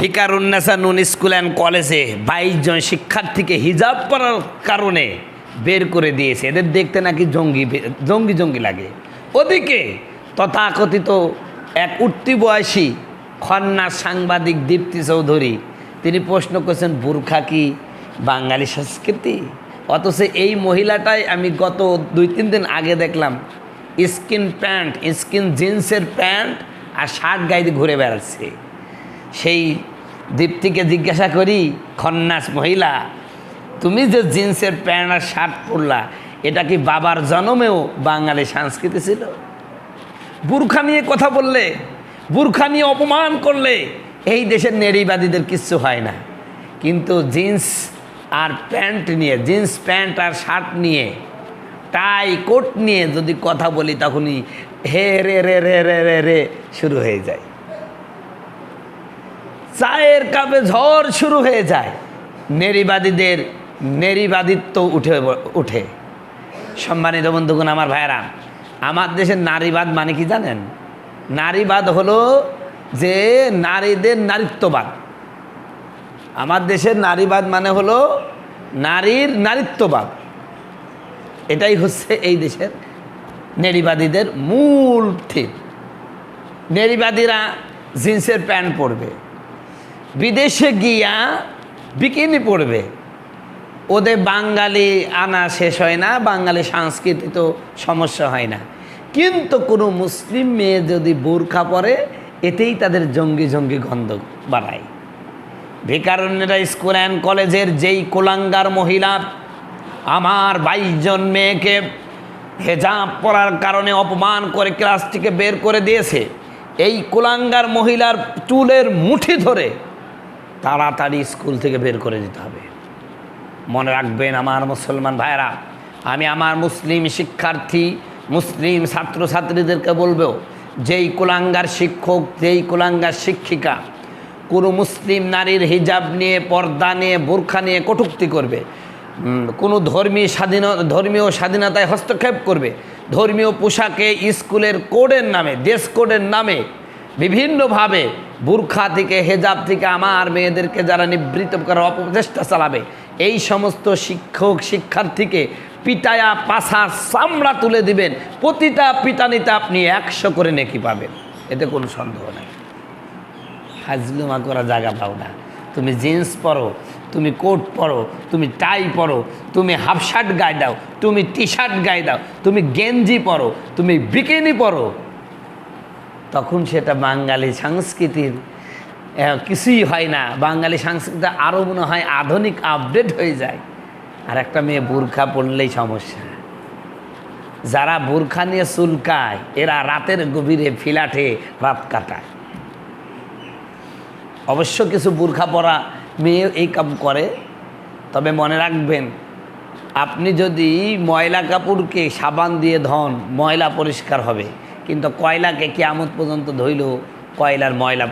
ভিকারুন্নেসা নুন school and কলেজে 22 জন শিক্ষার্থীকে হিজাব পরার কারণে বের করে দিয়েছে। এদের দেখতে নাকি জঙ্গি জঙ্গি লাগে। ওদিকে তথাকথিত এক উঠতি বয়সী খন্নাস সাংবাদিক দীপ্তি চৌধুরী তিনি প্রশ্ন করছেন, বুরখা কি বাঙালি সংস্কৃতি? অথচ এই মহিলাটাই আমি গত 2-3 দিন আগে দেখলাম স্কিন জিন্সের প্যান্ট আর শার্ট গায়ে ঘুরে বেড়াচ্ছে। সেই দীপ্তিকে জিজ্ঞাসা করি, খন্নাস মহিলা, তুমি যে জিন্সের প্যান্ট আর শার্ট পরলা, এটা কি বাবার জন্মেও বাঙালি সংস্কৃতি ছিল? বুরখা নিয়ে কথা বললে, বুরখা নিয়ে অপমান করলে এই দেশের নারীবাদীদের কিচ্ছু হয় না, কিন্তু জিন্স আর প্যান্ট নিয়ে, জিন্স প্যান্ট আর শার্ট নিয়ে, টাই কোট নিয়ে যদি কথা বলি তখনই হে রে রে রে রে রে রে শুরু হয়ে যায়, চায়ের কাপে ঝড় শুরু হয়ে যায়, নারীবাদীদের নারীবাদিত্ব উঠে। সম্মানিত বন্ধুগণ, আমার ভাইয়েরা, আমার দেশের নারীবাদ মানে কি জানেন? নারীবাদ হলো যে নারীদের নারীত্ববাদ। আমার দেশের নারীবাদ মানে হলো নারীর নারীত্ববাদ। এটাই হচ্ছে এই দেশের নারীবাদীদের মূল থিম। নারীবাদীরা জিন্সের প্যান্ট পরবে, বিদেশে গিয়া বিকিনি পরবে, ওদের বাঙালি আনা শেষ হয় না, বাঙালি সংস্কৃতি তো সমস্যা হয় না। কিন্তু কোনো মুসলিম মেয়ে যদি বোরখা পরে, এতেই তাদের জঙ্গি জঙ্গি গন্ধ বাড়ায়। ভিকারুন্নেসা স্কুল অ্যান্ড কলেজের যেই কুলাঙ্গার মহিলা আমার 22 জন মেয়েকে হেজাব পরার কারণে অপমান করে ক্লাস থেকে বের করে দিয়েছে, এই কুলাঙ্গার মহিলার চুলের মুঠি ধরে তাড়াতাড়ি স্কুল থেকে বের করে দিতে হবে। মনে রাখবেন আমার মুসলমান ভাইয়েরা, আমি আমার মুসলিম শিক্ষার্থী, মুসলিম ছাত্রছাত্রীদেরকে বলবো, যেই কুলাঙ্গার শিক্ষক, যেই কুলাঙ্গার শিক্ষিকা কোনো মুসলিম নারীর হিজাব নিয়ে, পর্দা নিয়ে, বোরখা নিয়ে কটূক্তি করবে, কোনো ধর্মীয় স্বাধীনতায় হস্তক্ষেপ করবে, ধর্মীয় পোশাকে স্কুলের কোডের নামে, ড্রেস কোডের নামে বিভিন্নভাবে বোরখা থেকে, হেজাব থেকে আমার মেয়েদেরকে যারা নিবৃত্ত করার অপচেষ্টা চালাবে, এই সমস্ত শিক্ষক শিক্ষার্থীকে পিটায়া পাছার চামড়া তুলে দিবেন। প্রতিটা পিটানিতে আপনি 100 করে নেকি পাবেন, এতে কোনো সন্দেহ নেই। হাজলুমা করা জায়গা পাও না। তুমি জিন্স পরো, তুমি কোট পরো, তুমি টাই পরো, তুমি হাফ শার্ট গায়ে দাও, তুমি টি শার্ট গায়ে দাও, তুমি গেঞ্জি পরো, তুমি বিকিনি পরো, তখন সেটা বাঙালি সংস্কৃতির কিছুই হয় না। বাঙালি সংস্কৃতি আরও মনে হয় আধুনিক আপডেট হয়ে যায়। আর একটা মেয়ে বোরখা পরলেই সমস্যা। যারা বোরখা নিয়ে চুলকায়, এরা রাতের গভীরে ফ্ল্যাটে রাত কাটায়। অবশ্য কিছু বোরখা পরা মেয়ে এই কাম করে, তবে মনে রাখবেন, আপনি যদি ময়লা কাপড়কে সাবান দিয়ে ধন, ময়লা পরিষ্কার হবে, কিন্তু কয়লাকে কিয়ামত পর্যন্ত ধইলেও কয়লার ময়লা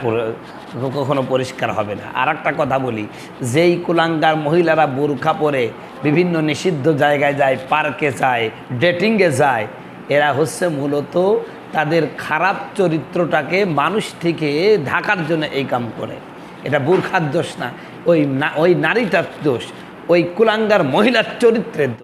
কখনো পরিষ্কার হবে না। আর একটা কথা বলি, যেই কুলাঙ্গার মহিলারা বোরখা পরে বিভিন্ন নিষিদ্ধ জায়গায় যায়, পার্কে যায়, ডেটিংয়ে যায়, এরা হচ্ছে মূলত তাদের খারাপ চরিত্রটাকে মানুষ থেকে ঢাকার জন্য এই কাম করে। এটা বোরখার দোষ না, ওই নারীটার দোষ, ওই কুলাঙ্গার মহিলার চরিত্রের দোষ।